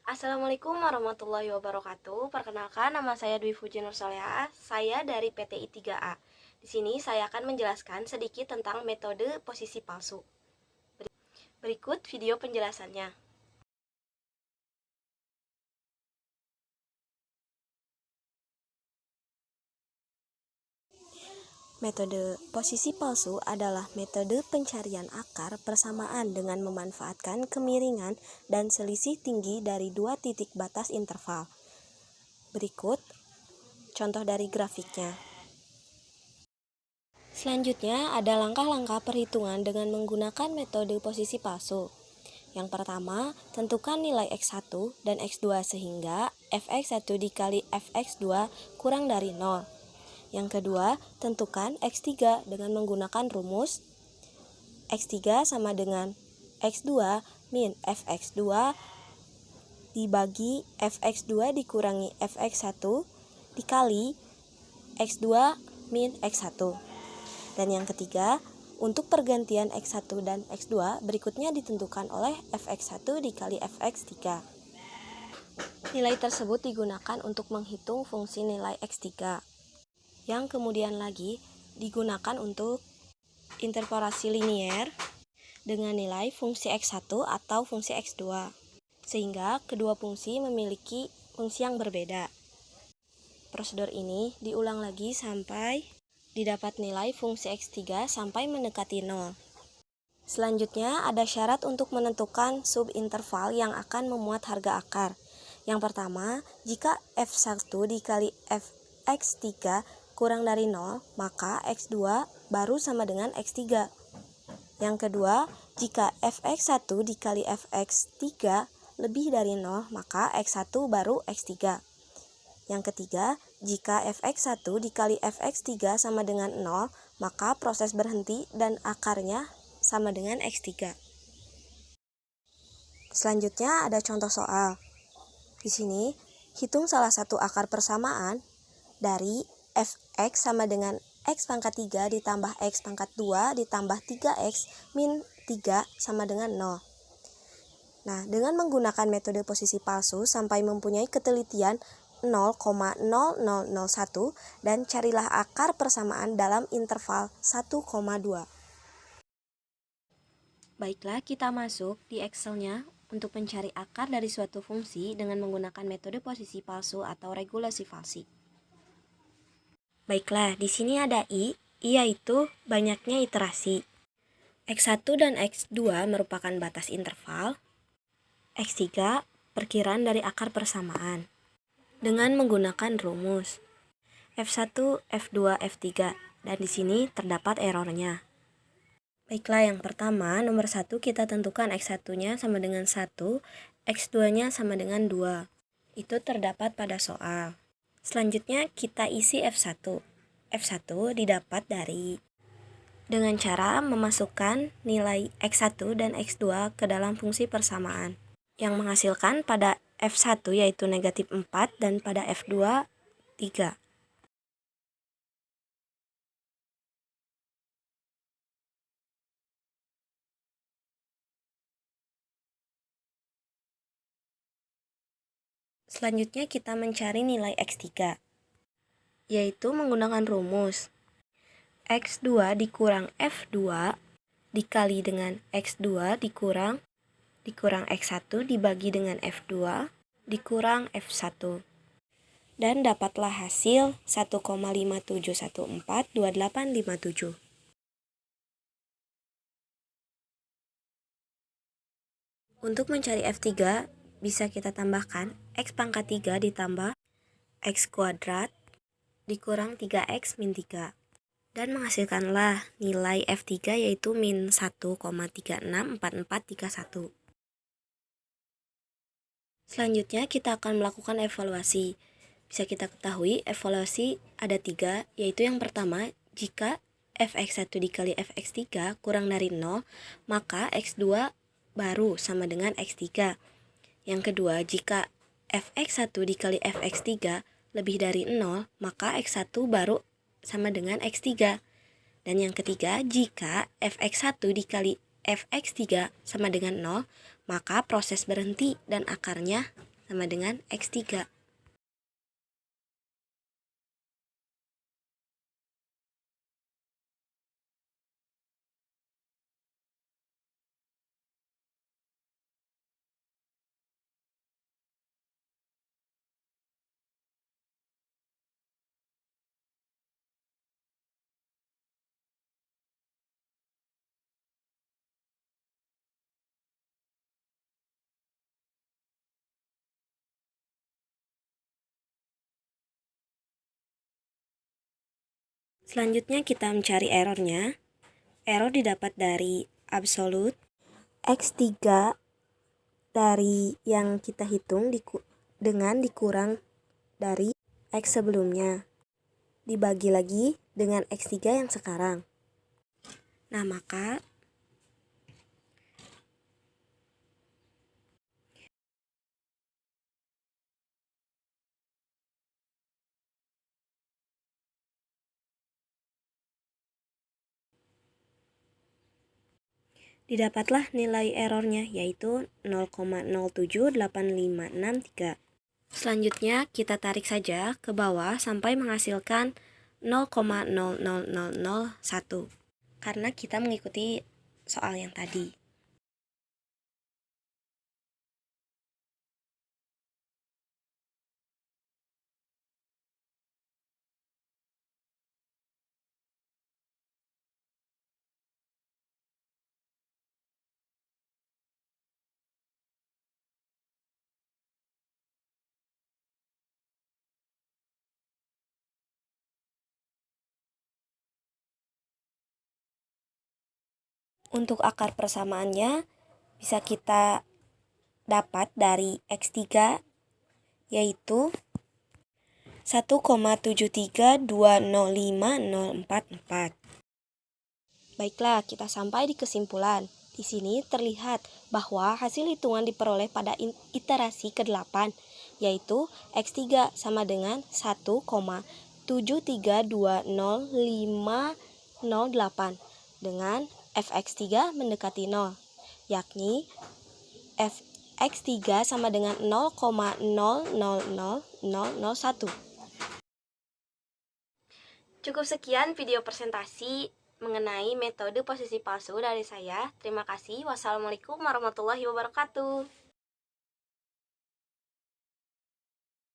Assalamualaikum warahmatullahi wabarakatuh. Perkenalkan, nama saya Dwi Fuji Nursoleha. Saya dari PTI 3A. Di sini saya akan menjelaskan sedikit tentang metode posisi palsu. Berikut video penjelasannya. Metode posisi palsu adalah metode pencarian akar persamaan dengan memanfaatkan kemiringan dan selisih tinggi dari dua titik batas interval. Berikut contoh dari grafiknya. Selanjutnya ada langkah-langkah perhitungan dengan menggunakan metode posisi palsu. Yang pertama, tentukan nilai X1 dan X2 sehingga Fx1 dikali Fx2 kurang dari 0. Yang kedua, tentukan X3 dengan menggunakan rumus X3 sama dengan X2 min Fx2 dibagi Fx2 dikurangi Fx1 dikali X2 min X1. Dan yang ketiga, untuk pergantian X1 dan X2 berikutnya ditentukan oleh Fx1 dikali Fx3. Nilai tersebut digunakan untuk menghitung fungsi nilai X3, yang kemudian lagi digunakan untuk interpolasi linier dengan nilai fungsi X1 atau fungsi X2, sehingga kedua fungsi memiliki fungsi yang berbeda. Prosedur ini diulang lagi sampai didapat nilai fungsi X3 sampai mendekati 0. Selanjutnya ada syarat untuk menentukan subinterval yang akan memuat harga akar. Yang pertama, jika F1 dikali Fx3 kurang dari 0, maka X2 baru sama dengan X3. Yang kedua, jika Fx1 dikali Fx3 lebih dari 0, maka X1 baru X3. Yang ketiga, jika Fx1 dikali Fx3 sama dengan 0, maka proses berhenti dan akarnya sama dengan X3. Selanjutnya ada contoh soal. Di sini, hitung salah satu akar persamaan dari Fx sama dengan X pangkat 3 ditambah X pangkat 2 ditambah 3X min 3 sama dengan 0. Nah, dengan menggunakan metode posisi palsu sampai mempunyai ketelitian 0,0001 dan carilah akar persamaan dalam interval 1,2. Baiklah, kita masuk di Excel-nya untuk mencari akar dari suatu fungsi dengan menggunakan metode posisi palsu atau regulasi falsi. Baiklah, di sini ada I, yaitu banyaknya iterasi. X1 dan X2 merupakan batas interval. X3 perkiraan dari akar persamaan dengan menggunakan rumus F1, F2, F3, dan di sini terdapat errornya. Baiklah, yang pertama, nomor 1 kita tentukan X1-nya sama dengan 1, X2-nya sama dengan 2. Itu terdapat pada soal. Selanjutnya kita isi F1. F1 didapat dengan cara memasukkan nilai X1 dan X2 ke dalam fungsi persamaan, yang menghasilkan pada F1 yaitu negatif 4 dan pada F2 3. Selanjutnya kita mencari nilai X3, yaitu menggunakan rumus X2 dikurang F2 dikali dengan X2 dikurang X1 dibagi dengan F2 dikurang F1. Dan dapatlah hasil 1,57142857. Untuk mencari F3, bisa kita tambahkan X pangkat 3 ditambah X kuadrat dikurang 3X min 3. Dan menghasilkanlah nilai F3 yaitu min 1,364431. Selanjutnya kita akan melakukan evaluasi. Bisa kita ketahui evaluasi ada 3, yaitu yang pertama, jika Fx1 dikali Fx3 kurang dari 0, maka X2 baru sama dengan X3. Yang kedua, jika Fx1 dikali Fx3 lebih dari 0, maka X1 baru sama dengan X3. Dan yang ketiga, jika Fx1 dikali Fx3 sama dengan 0, maka proses berhenti dan akarnya sama dengan X3. Selanjutnya kita mencari errornya. Error didapat dari absolute X3 dari yang kita hitung dengan dikurang dari X sebelumnya. Dibagi lagi dengan X3 yang sekarang. Nah, maka didapatlah nilai errornya, yaitu 0,078563. Selanjutnya kita tarik saja ke bawah sampai menghasilkan 0,00001 karena kita mengikuti soal yang tadi. Untuk akar persamaannya bisa kita dapat dari X3 yaitu 1,73205,044. Baiklah, kita sampai di kesimpulan. Di sini terlihat bahwa hasil hitungan diperoleh pada iterasi ke-8, yaitu X3 sama dengan 1,7320508 dengan Fx3 mendekati 0, yakni Fx3 sama dengan 0,000001. Cukup sekian video presentasi mengenai metode posisi palsu dari saya. Terima kasih. Wassalamualaikum warahmatullahi wabarakatuh.